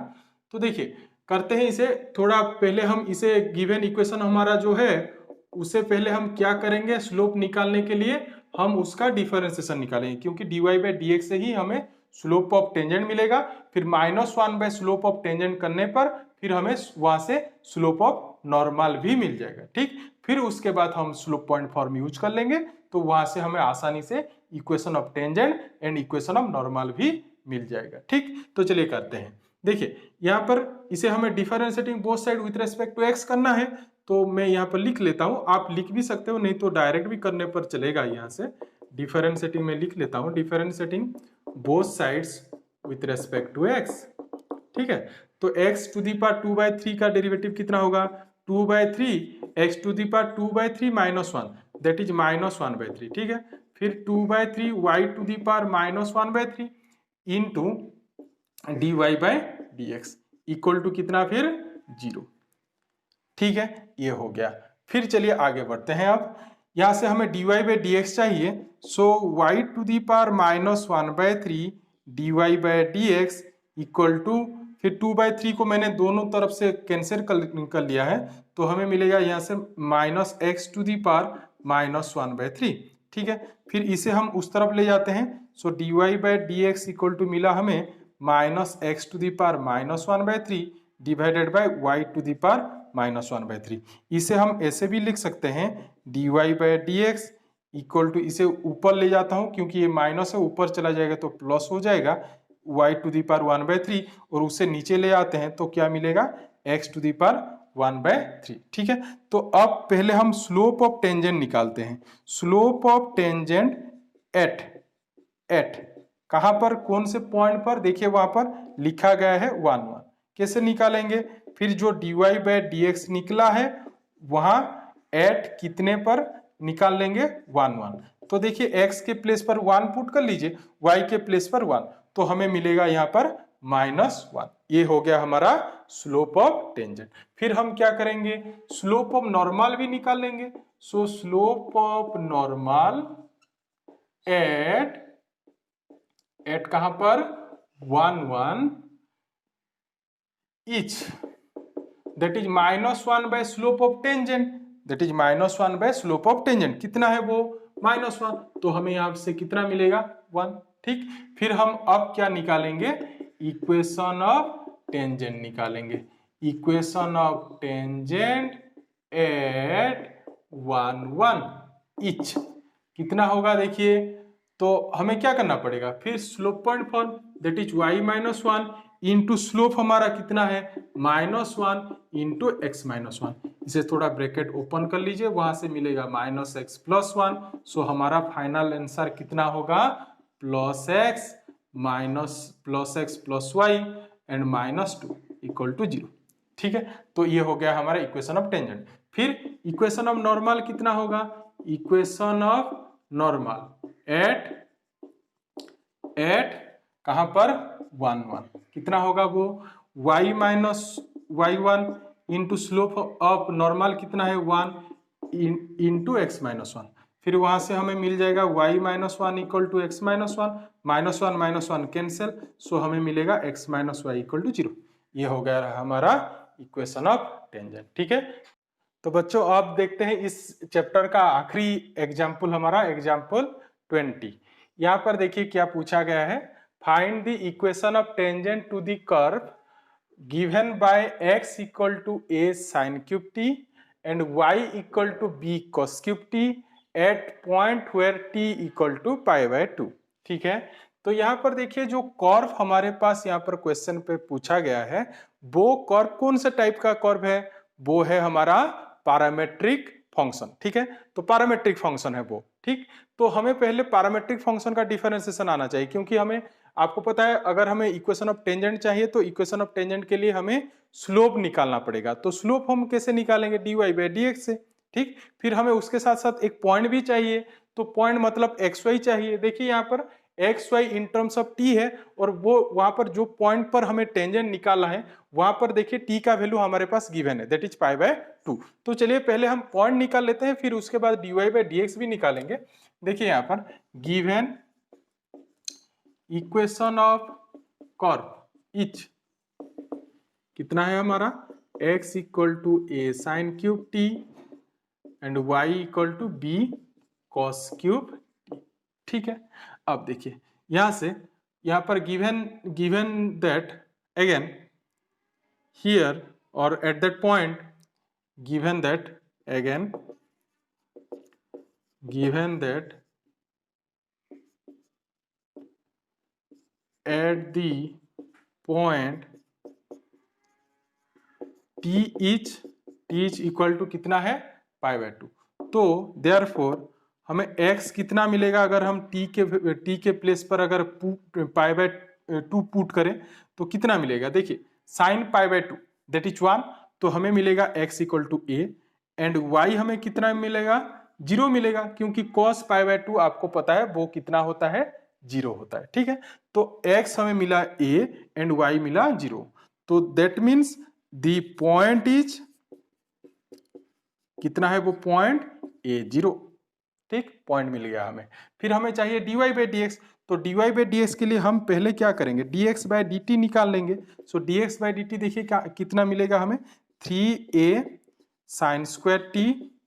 A: तो देखिए करते हैं इसे थोड़ा, पहले हम इसे गिवन इक्वेशन हमारा जो है उसे पहले हम क्या करेंगे, स्लोप निकालने के लिए हम उसका डिफरेंशिएशन निकालेंगे, क्योंकि dy बाई डी एक्स से ही हमें स्लोप ऑफ टेंजेंट मिलेगा। फिर -1 बाय स्लोप ऑफ टेंजेंट करने पर फिर हमें वहां से स्लोप ऑफ नॉर्मल भी मिल जाएगा। ठीक, फिर उसके बाद हम स्लोप पॉइंट फॉर्म यूज कर लेंगे, तो वहां से हमें आसानी से equation of tangent and equation of normal भी मिल जाएगा। ठीक, तो चलिए करते हैं। देखिए यहाँ पर इसे हमें differentiating both side with respect to x करना है, तो मैं यहाँ पर लिख लेता हूँ, आप लिख भी सकते हो, नहीं तो डायरेक्ट भी करने पर चलेगा। यहाँ से डिफरेंशिएटिंग में लिख लेता हूँ, differentiating both sides with respect to x. ठीक है, तो x टू दी पावर 2/3 का डेरिवेटिव कितना होगा, 2/3 x to the power 2/3 -1 that is -1/3। ठीक है, फिर 2/3 y to the power -1/3 into dy by D x equal to कितना, फिर 0। ठीक है, ये हो गया। फिर चलिए आगे बढ़ते हैं। अब यहां से हमें dy बाई डी एक्स चाहिए, so y to the power -1/3 dy by D x equal to, फिर 2/3 को मैंने दोनों तरफ से कैंसिल कर लिया है, तो हमें मिलेगा यहाँ से -x टू दी पावर -1/3। ठीक है, फिर इसे हम उस तरफ ले जाते हैं, so dy by D x equal to मिला हमें -x to the power -1/3 divided by y to the power -1/3। इसे हम ऐसे भी लिख सकते हैं, dy by D x equal to, इसे ऊपर ले जाता हूं क्योंकि ये माइनस है, ऊपर चला जाएगा तो प्लस हो जाएगा, y टू दी पावर 1/3, और उसे नीचे ले आते हैं तो क्या मिलेगा, x टू दी पावर 1/3। ठीक है, तो अब पहले हम स्लोप ऑफ टेंजेंट निकालते हैं। स्लोप ऑफ टेंजेंट एट कहां पर, कौन से पॉइंट पर, देखिए वहां पर लिखा गया है 1 1। कैसे निकालेंगे, फिर जो dy बाई डी एक्स निकला है वहां एट कितने पर निकाल लेंगे, 1 1। तो देखिए x के प्लेस पर 1 पुट कर लीजिए, y के प्लेस पर 1, तो हमें मिलेगा यहाँ पर -1। ये हो गया हमारा स्लोप ऑफ टेंजेंट। फिर हम क्या करेंगे, स्लोप ऑफ नॉर्मल भी निकाल लेंगे। So slope of normal at कहां पर, 1 1 each that is -1 by slope of tangent, that is -1 by slope of tangent. कितना है वो, -1, तो हमें यहां से कितना मिलेगा, 1। ठीक, फिर हम अब क्या निकालेंगे, इक्वेशन ऑफ टेंजेंट निकालेंगे। Equation of tangent eight 1 1 etch कितना होगा, देखिए तो हमें क्या करना पड़ेगा, फिर slope point form, that is y -1 into slope हमारा कितना है, -1 इंटू x -1। इसे थोड़ा ब्रैकेट ओपन कर लीजिए, वहां से मिलेगा -x + 1। सो हमारा फाइनल आंसर कितना होगा, +x + y and -2 equal to 0। ठीक है, तो ये हो गया हमारा इक्वेशन ऑफ टेंजेंट। फिर इक्वेशन ऑफ नॉर्मल कितना होगा, इक्वेशन ऑफ नॉर्मल एट कहां पर, 1 1 कितना होगा वो, y -y1 into slope of normal कितना है, 1 इंटू x -1। फिर वहां से हमें मिल जाएगा y -1 equal to x -1 -1 cancel, so हमें मिलेगा x -y इक्वल टू 0। ये हो गया हमारा इक्वेशन ऑफ टेंजेंट। ठीक है, तो बच्चों आप देखते हैं इस चैप्टर का आखिरी एग्जाम्पल, हमारा एग्जाम्पल 20। यहाँ पर देखिए क्या पूछा गया है, find the equation of tangent to the curve given by x equal to a sine cube t and y equal to b cos cube t at point where t equal to pi by 2। ठीक है, तो यहाँ पर देखिए जो curve हमारे पास यहाँ पर क्वेश्चन पे पूछा गया है वो कर्व कौन सा टाइप का कर्व है, वो है हमारा पैरामेट्रिक फंक्शन। ठीक है, तो पैरामेट्रिक फंक्शन है वो। ठीक, तो हमें पहले पैरामेट्रिक फंक्शन का डिफरेंशिएशन आना चाहिए, क्योंकि हमें आपको पता है अगर हमें इक्वेशन ऑफ टेंजेंट चाहिए तो इक्वेशन ऑफ टेंजेंट के लिए हमें स्लोप निकालना पड़ेगा। तो स्लोप हम कैसे निकालेंगे, dy बाई dx से। ठीक, फिर हमें उसके साथ साथ एक पॉइंट भी चाहिए, तो पॉइंट मतलब xy चाहिए। देखिए यहाँ पर xy in terms of t है, और वो वहां पर जो पॉइंट पर हमें टेंजेंट निकालना है वहां पर देखिए t का वैल्यू हमारे पास गिवन है, दैट इज पाई बाय 2। तो चलिए पहले हम पॉइंट निकाल लेते हैं, फिर उसके बाद dy बाई dx भी निकालेंगे। देखिए यहाँ पर given equation of curve etch कितना है हमारा, x equal to a sine cube t and y equal to b cos cube t। ठीक है, अब देखिए यहां से यहां पर गिवन दैट अगेन हियर और at that point given that again given that at the point t is equal to कितना है, पाई बाय 2। तो therefore हमें x कितना मिलेगा, अगर हम t के प्लेस पर अगर पाई बाय 2 पुट करें तो कितना मिलेगा। देखिए sine pi by 2 that is 1, तो हमें मिलेगा x equal to a and y हमें कितना मिलेगा, 0 मिलेगा, क्योंकि cos पाई बाय 2 आपको पता है वो कितना होता है, 0 होता है। ठीक है, तो x हमें मिला a एंड y मिला 0, तो that means the point is कितना है, वो पॉइंट a0। ठीक, पॉइंट मिल गया हमें। फिर हमें चाहिए dy बाई dx, तो dy बाई dx के लिए हम पहले क्या करेंगे, dx बाई dt निकाल लेंगे। सो dx बाई dt देखिए क्या कितना मिलेगा हमें, 3a sine square t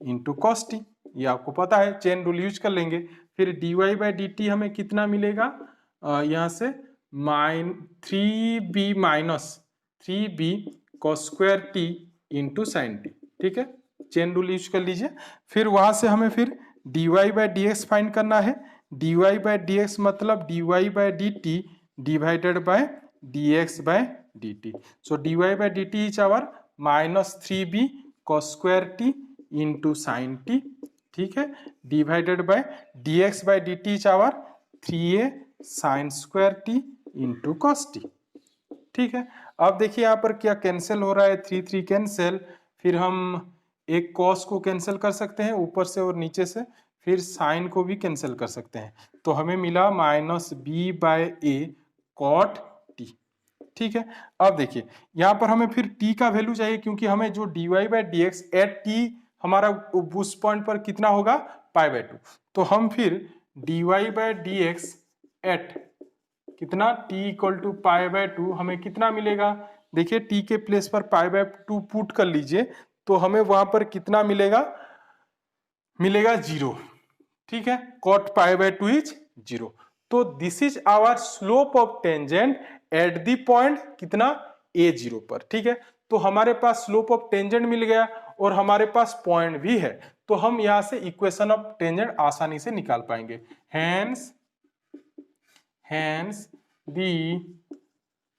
A: into cos T, ये आपको पता है, चेन रूल यूज कर लेंगे। फिर dy बाई dt हमें कितना मिलेगा, यहाँ से 3b minus 3b cos square t into sine t. ठीक है, चेन रूल यूज कर लीजिए। फिर वहां से हमें फिर dy बाई dx फाइंड करना है। dy बाई dx मतलब dy by dt divided by dx by dt। So dy by dt is our minus 3b cos square t into sine t. ठीक है, divided by dx by dt is our 3a sine square t into cos t. ठीक है, अब देखिए यहाँ पर क्या cancel हो रहा है, 3 कैंसिल, फिर हम एक कॉस को कैंसिल कर सकते हैं ऊपर से और नीचे से, फिर साइन को भी कैंसिल कर सकते हैं, तो हमें मिला माइनस b बाय ए कॉट टी। ठीक है, अब देखिए यहाँ पर हमें फिर t का वैल्यू चाहिए, क्योंकि हमें जो dy by dx at t हमारा उस पॉइंट पर कितना होगा, पाई बाय 2, तो हम फिर dy बाई dx एट कितना, t equal to pi by 2 हमें कितना मिलेगा। देखिए t के प्लेस पर पाई बाय 2 पुट कर लीजिए, तो हमें वहां पर कितना मिलेगा, मिलेगा 0। ठीक है, cot पाई बाय 2 इज 0। तो this is our slope of tangent at the point कितना, a0 पर। ठीक है, तो हमारे पास स्लोप ऑफ टेंजेंट मिल गया और हमारे पास पॉइंट भी है, तो हम यहां से इक्वेशन ऑफ टेंजेंट आसानी से निकाल पाएंगे। Hence the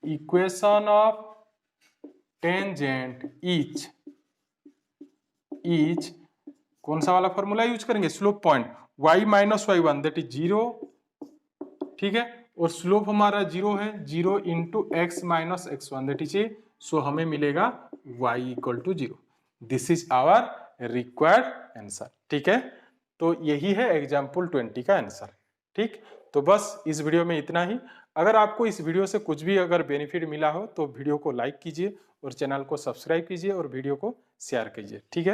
A: equation of tangent is कौन सा वाला फॉर्मूला यूज करेंगे, slope point y minus y1 that is 0। ठीक है, और स्लोप हमारा 0 है, 0 into x minus x1 that is a, so हमें मिलेगा y equal to 0। This is our required answer. ठीक है, तो यही है एग्जाम्पल 20 का आंसर। ठीक, तो बस इस वीडियो में इतना ही। अगर आपको इस वीडियो से कुछ भी अगर बेनिफिट मिला हो तो वीडियो को लाइक कीजिए और चैनल को सब्सक्राइब कीजिए और वीडियो को शेयर कीजिए। ठीक है।